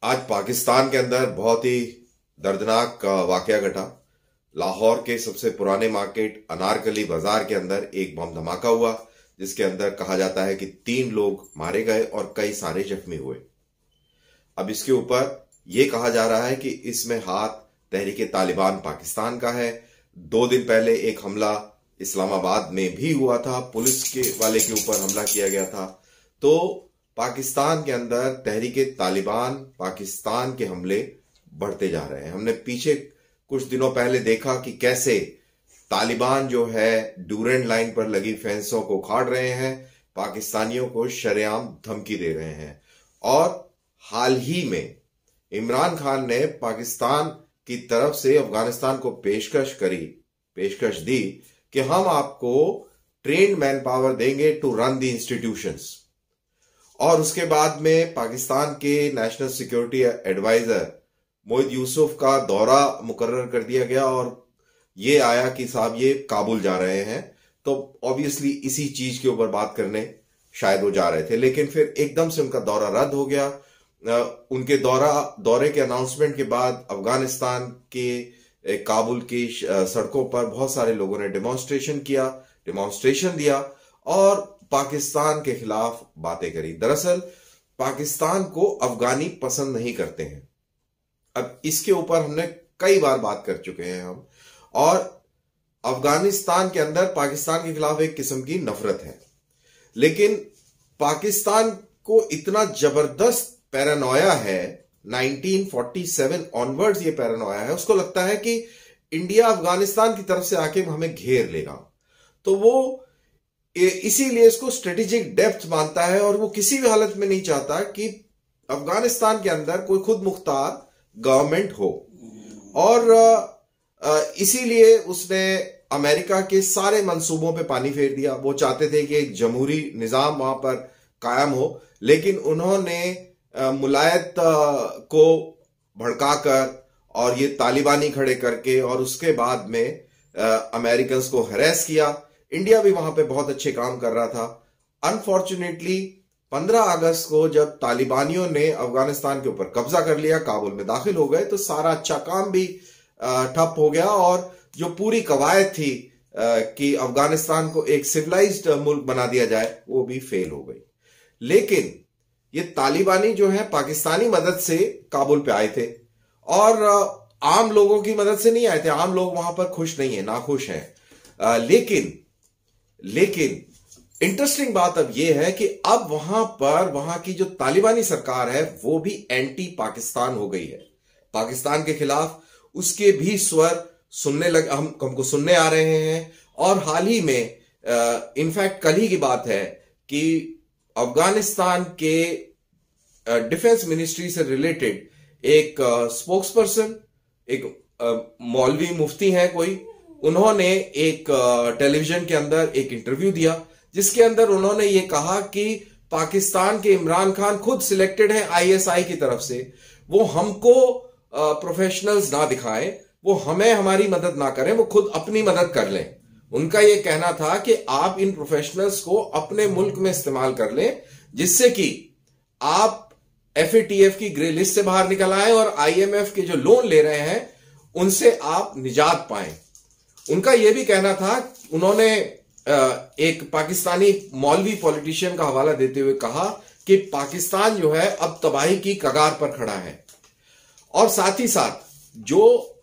आज पाकिस्तान के अंदर बहुत ही दर्दनाक वाकया घटा। लाहौर के सबसे पुराने मार्केट अनारकली बाजार के अंदर एक बम धमाका हुआ, जिसके अंदर कहा जाता है कि 3 लोग मारे गए और कई सारे जख्मी हुए। अब इसके ऊपर यह कहा जा रहा है कि इसमें हाथ तहरीके तालिबान पाकिस्तान का है। 2 दिन पहले एक हमला इस्लामाबाद में भी हुआ था, पुलिस के वाले के ऊपर हमला किया गया था। तो पाकिस्तान के अंदर तहरीके तालिबान पाकिस्तान के हमले बढ़ते जा रहे हैं। हमने पीछे कुछ दिनों पहले देखा कि कैसे तालिबान जो है ड्यूरेंट लाइन पर लगी फेंसों को उखाड़ रहे हैं, पाकिस्तानियों को शरेआम धमकी दे रहे हैं। और हाल ही में इमरान खान ने पाकिस्तान की तरफ से अफगानिस्तान को पेशकश दी कि हम आपको ट्रेन्ड मैन पावर देंगे टू रन द इंस्टीट्यूशंस। और उसके बाद में पाकिस्तान के नेशनल सिक्योरिटी एडवाइजर मोहित यूसुफ का दौरा मुकर्रर कर दिया गया और ये आया कि साहब ये काबुल जा रहे हैं। तो ऑब्वियसली इसी चीज के ऊपर बात करने शायद वो जा रहे थे, लेकिन फिर एकदम से उनका दौरा रद्द हो गया। उनके दौरे के अनाउंसमेंट के बाद अफगानिस्तान के काबुल की सड़कों पर बहुत सारे लोगों ने डेमोन्स्ट्रेशन दिया और पाकिस्तान के खिलाफ बातें करी। दरअसल पाकिस्तान को अफगानी पसंद नहीं करते हैं। अब इसके ऊपर हमने कई बार बात कर चुके हैं हम, और अफगानिस्तान के अंदर पाकिस्तान के खिलाफ एक किस्म की नफरत है, लेकिन पाकिस्तान को इतना जबरदस्त पैरानोया है, 1947 ऑनवर्ड्स ये पैरानोया है। उसको लगता है कि इंडिया अफगानिस्तान की तरफ से आके हमें घेर लेगा, तो वो इसीलिए इसको स्ट्रेटेजिक डेप्थ मानता है और वो किसी भी हालत में नहीं चाहता कि अफगानिस्तान के अंदर कोई खुद मुख्तार गवर्नमेंट हो। और इसीलिए उसने अमेरिका के सारे मंसूबों पे पानी फेर दिया। वो चाहते थे कि एक जमहूरी निजाम वहां पर कायम हो, लेकिन उन्होंने मुलायत को भड़काकर और ये तालिबानी खड़े करके और उसके बाद में अमेरिकन्स को हरेस किया। इंडिया भी वहां पे बहुत अच्छे काम कर रहा था। अनफॉर्चुनेटली 15 अगस्त को जब तालिबानियों ने अफगानिस्तान के ऊपर कब्जा कर लिया, काबुल में दाखिल हो गए, तो सारा अच्छा काम भी ठप हो गया और जो पूरी कवायद थी कि अफगानिस्तान को एक सिविलाइज्ड मुल्क बना दिया जाए, वो भी फेल हो गई। लेकिन ये तालिबानी जो है पाकिस्तानी मदद से काबुल पे आए थे और आम लोगों की मदद से नहीं आए थे। आम लोग वहां पर खुश नहीं है, नाखुश हैं। लेकिन इंटरेस्टिंग बात अब यह है कि अब वहां की जो तालिबानी सरकार है वो भी एंटी पाकिस्तान हो गई है। पाकिस्तान के खिलाफ उसके भी स्वर हमको सुनने आ रहे हैं। और हाल ही में इनफैक्ट कल ही की बात है कि अफगानिस्तान के डिफेंस मिनिस्ट्री से रिलेटेड एक स्पोक्सपर्सन, एक मौलवी मुफ्ती है कोई, उन्होंने एक टेलीविजन के अंदर एक इंटरव्यू दिया, जिसके अंदर उन्होंने ये कहा कि पाकिस्तान के इमरान खान खुद सिलेक्टेड है आईएसआई की तरफ से, वो हमको प्रोफेशनल्स ना दिखाएं, वो हमें हमारी मदद ना करें, वो खुद अपनी मदद कर लें। उनका ये कहना था कि आप इन प्रोफेशनल्स को अपने मुल्क में इस्तेमाल कर लें, जिससे कि आप एफएटीएफ की ग्रे लिस्ट से बाहर निकल आए और आईएमएफ के जो लोन ले रहे हैं उनसे आप निजात पाएं। उनका यह भी कहना था, उन्होंने एक पाकिस्तानी मौलवी पॉलिटिशियन का हवाला देते हुए कहा कि पाकिस्तान जो है अब तबाही की कगार पर खड़ा है। और साथ ही साथ जो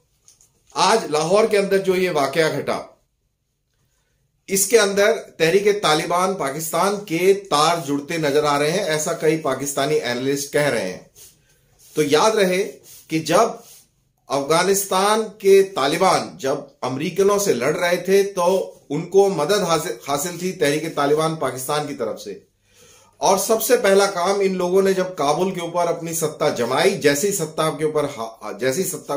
आज लाहौर के अंदर जो ये वाकया घटा, इसके अंदर तहरीके तालिबान पाकिस्तान के तार जुड़ते नजर आ रहे हैं, ऐसा कई पाकिस्तानी एनालिस्ट कह रहे हैं। तो याद रहे कि जब अफगानिस्तान के तालिबान जब अमेरिकनों से लड़ रहे थे तो उनको मदद हासिल थी तहरीके तालिबान पाकिस्तान की तरफ से। और सबसे पहला काम इन लोगों ने जब काबुल के ऊपर अपनी सत्ता जमाई, जैसी सत्ता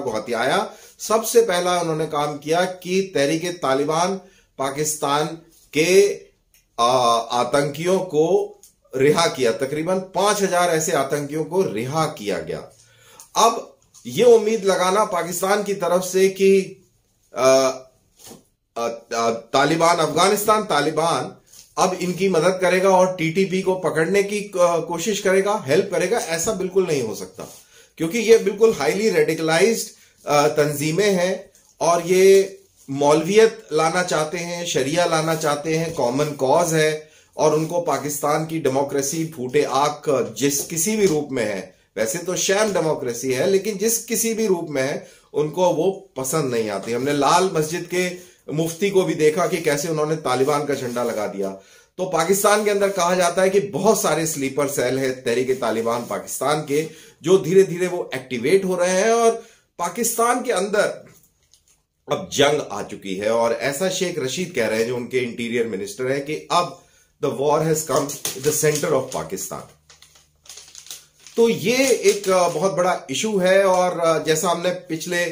को हथियाया, सबसे पहला उन्होंने काम किया कि तहरीके तालिबान पाकिस्तान के आतंकियों को रिहा किया। तकरीबन 5000 ऐसे आतंकियों को रिहा किया गया। अब ये उम्मीद लगाना पाकिस्तान की तरफ से कि अफगानिस्तान तालिबान अब इनकी मदद करेगा और टीटीपी को पकड़ने की कोशिश करेगा, हेल्प करेगा, ऐसा बिल्कुल नहीं हो सकता। क्योंकि ये बिल्कुल हाईली रेडिकलाइज्ड तंजीमें हैं और ये मौलवियत लाना चाहते हैं, शरिया लाना चाहते हैं, कॉमन कॉज है और उनको पाकिस्तान की डेमोक्रेसी फूटे आग जिस किसी भी रूप में है, वैसे तो शैम डेमोक्रेसी है लेकिन जिस किसी भी रूप में है उनको वो पसंद नहीं आती। हमने लाल मस्जिद के मुफ्ती को भी देखा कि कैसे उन्होंने तालिबान का झंडा लगा दिया। तो पाकिस्तान के अंदर कहा जाता है कि बहुत सारे स्लीपर सेल है तहरीक तालिबान पाकिस्तान के, जो धीरे धीरे वो एक्टिवेट हो रहे हैं और पाकिस्तान के अंदर अब जंग आ चुकी है। और ऐसा शेख रशीद कह रहे हैं जो उनके इंटीरियर मिनिस्टर है कि अब the war has come the centre of Pakistan. तो ये एक बहुत बड़ा इशू है और जैसा हमने पिछले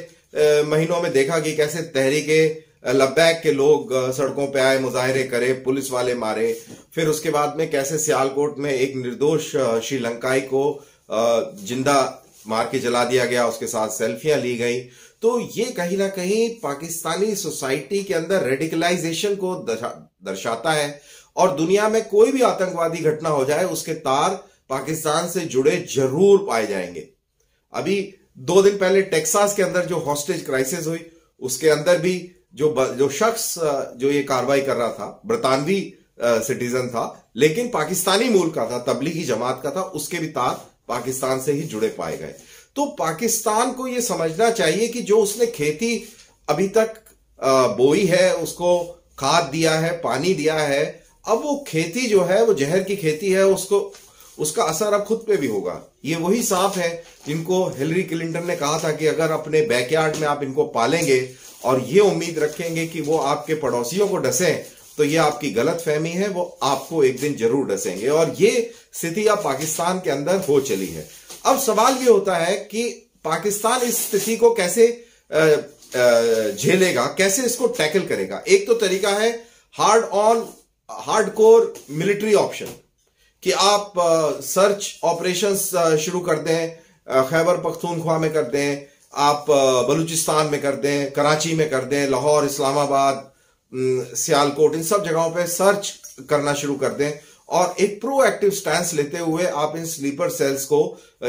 महीनों में देखा कि कैसे तहरीके लब्बैक के लोग सड़कों पे आए, मुजाहरे करे, पुलिस वाले मारे, फिर उसके बाद में कैसे सियालकोट में एक निर्दोष श्रीलंकाई को जिंदा मार के जला दिया गया, उसके साथ सेल्फियां ली गई। तो ये कहीं ना कहीं पाकिस्तानी सोसाइटी के अंदर रेडिकलाइजेशन को दर्शाता है और दुनिया में कोई भी आतंकवादी घटना हो जाए उसके तार पाकिस्तान से जुड़े जरूर पाए जाएंगे। अभी 2 दिन पहले टेक्सास के अंदर जो हॉस्टेज क्राइसिस हुई उसके अंदर भी जो शख्स जो ये कार्रवाई कर रहा था बरतानवी सिटीजन था लेकिन पाकिस्तानी मूल का था, तबलीगी जमात का था, उसके भी तार पाकिस्तान से ही जुड़े पाए गए। तो पाकिस्तान को यह समझना चाहिए कि जो उसने खेती अभी तक बोई है, उसको खाद दिया है, पानी दिया है, अब वो खेती जो है वो जहर की खेती है, उसका असर अब खुद पे भी होगा। ये वही सांप है जिनको हिलरी क्लिंटन ने कहा था कि अगर अपने बैकयार्ड में आप इनको पालेंगे और ये उम्मीद रखेंगे कि वो आपके पड़ोसियों को डसें तो ये आपकी गलत फहमी है, वो आपको एक दिन जरूर डसेंगे। और ये स्थिति अब पाकिस्तान के अंदर हो चली है। अब सवाल ये होता है कि पाकिस्तान इस स्थिति को कैसे झेलेगा, कैसे इसको टैकल करेगा। एक तो तरीका है हार्डकोर मिलिट्री ऑप्शन कि आप सर्च ऑपरेशंस शुरू कर दें, खैबर पख्तूनख्वा में कर दें, आप बलूचिस्तान में कर दें, कराची में कर दें, लाहौर, इस्लामाबाद, सियालकोट, इन सब जगहों पे सर्च करना शुरू कर दें और एक प्रोएक्टिव स्टैंस लेते हुए आप इन स्लीपर सेल्स को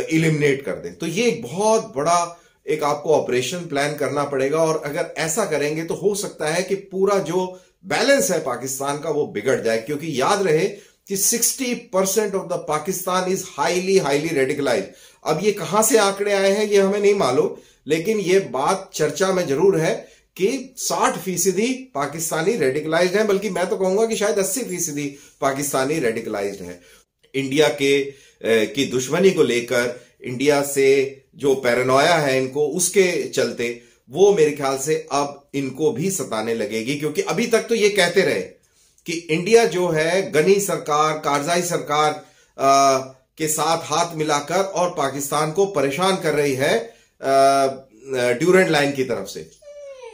इलिमिनेट कर दें। तो ये एक बहुत बड़ा एक आपको ऑपरेशन प्लान करना पड़ेगा और अगर ऐसा करेंगे तो हो सकता है कि पूरा जो बैलेंस है पाकिस्तान का वो बिगड़ जाए, क्योंकि याद रहे कि 60% of the Pakistan is highly radicalised. अब ये कहां से आंकड़े आए हैं ये हमें नहीं मालूम, लेकिन ये बात चर्चा में जरूर है कि 60% पाकिस्तानी रेडिकलाइज्ड है, बल्कि मैं तो कहूंगा कि शायद 80% पाकिस्तानी रेडिकलाइज्ड है। इंडिया की दुश्मनी को लेकर, इंडिया से जो पैरानोया है इनको, उसके चलते वो मेरे ख्याल से अब इनको भी सताने लगेगी। क्योंकि अभी तक तो ये कहते रहे कि इंडिया जो है गनी सरकार, कारजाई सरकार के साथ हाथ मिलाकर और पाकिस्तान को परेशान कर रही है ड्यूरेंट लाइन की तरफ से।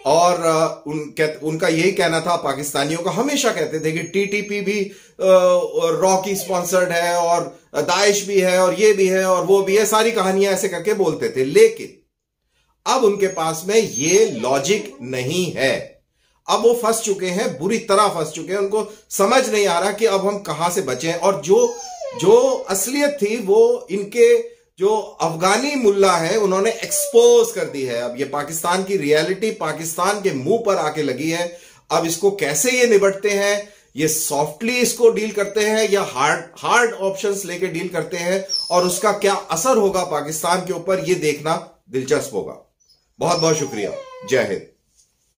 और उनका यही कहना था, पाकिस्तानियों का हमेशा कहते थे कि टीटीपी भी रॉ की स्पॉन्सर्ड है और दाइश भी है और ये भी है और वो भी है, सारी कहानियां ऐसे करके बोलते थे। लेकिन अब उनके पास में ये लॉजिक नहीं है। अब वो फंस चुके हैं, बुरी तरह फंस चुके हैं। उनको समझ नहीं आ रहा कि अब हम कहां से बचें। और जो असलियत थी वो इनके जो अफगानी मुल्ला है उन्होंने एक्सपोज कर दी है। अब ये पाकिस्तान की रियलिटी पाकिस्तान के मुंह पर आके लगी है। अब इसको कैसे ये निपटते हैं, ये सॉफ्टली इसको डील करते हैं या हार्ड ऑप्शंस लेके डील करते हैं, और उसका क्या असर होगा पाकिस्तान के ऊपर, ये देखना दिलचस्प होगा। बहुत बहुत शुक्रिया। जय हिंद।